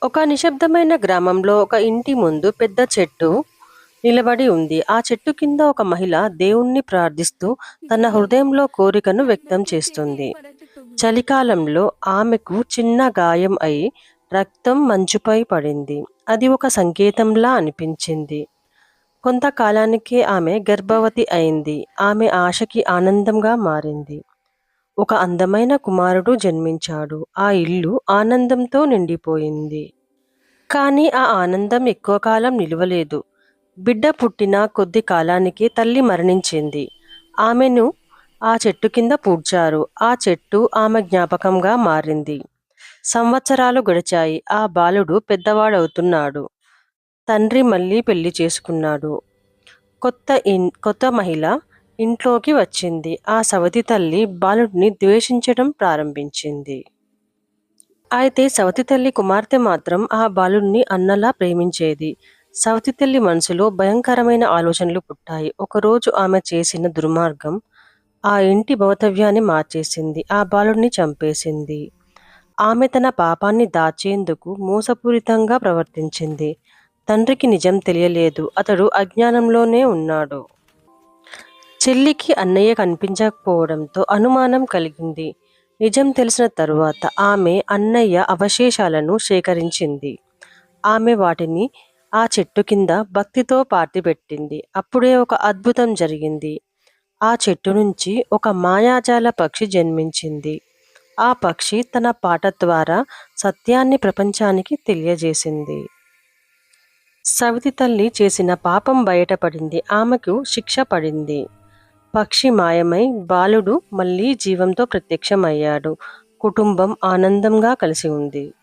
ఒక నిశ్శబ్దమైన గ్రామంలో ఒక ఇంటి ముందు పెద్ద చెట్టు నిలబడి ఉంది. ఆ చెట్టు కింద ఒక మహిళ దేవుణ్ణి ప్రార్థిస్తూ తన హృదయంలో కోరికను వ్యక్తం చేస్తుంది. చలికాలంలో ఆమెకు చిన్న గాయం అయి రక్తం మంచుపై పడింది. అది ఒక సంకేతంలా అనిపించింది. కొంతకాలానికే ఆమె గర్భవతి అయింది. ఆమె ఆశకి ఆనందంగా మారింది. ఒక అందమైన కుమారుడు జన్మించాడు. ఆ ఇల్లు ఆనందంతో నిండిపోయింది. కానీ ఆ ఆనందం ఎక్కువ కాలం నిలవలేదు. బిడ్డ పుట్టిన కొద్ది కాలానికే తల్లి మరణించింది. ఆమెను ఆ చెట్టు కింద పూడ్చారు. ఆ చెట్టు ఆమె జ్ఞాపకంగా మారింది. సంవత్సరాలు గడిచాయి. ఆ బాలుడు పెద్దవాడవుతున్నాడు. తండ్రి మళ్ళీ పెళ్లి చేసుకున్నాడు. కొత్త మహిళ ఇంట్లోకి వచ్చింది. ఆ సవతి తల్లి బాలుడిని ద్వేషించడం ప్రారంభించింది. అయితే సవతి తల్లి కుమార్తె మాత్రం ఆ బాలుడిని అన్నలా ప్రేమించేది. సవతి తల్లి మనసులో భయంకరమైన ఆలోచనలు పుట్టాయి. ఒకరోజు ఆమె చేసిన దుర్మార్గం ఆ ఇంటి భవితవ్యాన్ని మార్చేసింది. ఆ బాలుడిని చంపేసింది. ఆమె తన పాపాన్ని దాచేందుకు మోసపూరితంగా ప్రవర్తించింది. తండ్రికి నిజం తెలియలేదు. అతడు అజ్ఞానంలోనే ఉన్నాడు. చెల్లికి అన్నయ్య కనిపించకపోవడంతో అనుమానం కలిగింది. నిజం తెలిసిన తరువాత ఆమె అన్నయ్య అవశేషాలను సేకరించింది. ఆమె వాటిని ఆ చెట్టు కింద భక్తితో పాతిపెట్టింది. అప్పుడే ఒక అద్భుతం జరిగింది. ఆ చెట్టు నుంచి ఒక మాయాజాల పక్షి జన్మించింది. ఆ పక్షి తన పాట ద్వారా సత్యాన్ని ప్రపంచానికి తెలియజేసింది. సవితి తల్లి చేసిన పాపం బయటపడింది. ఆమెకు శిక్ష పడింది. పక్షి మాయమై బాలుడు మళ్ళీ జీవంతో ప్రత్యక్షమయ్యాడు. కుటుంబం ఆనందంగా కలిసి ఉంది.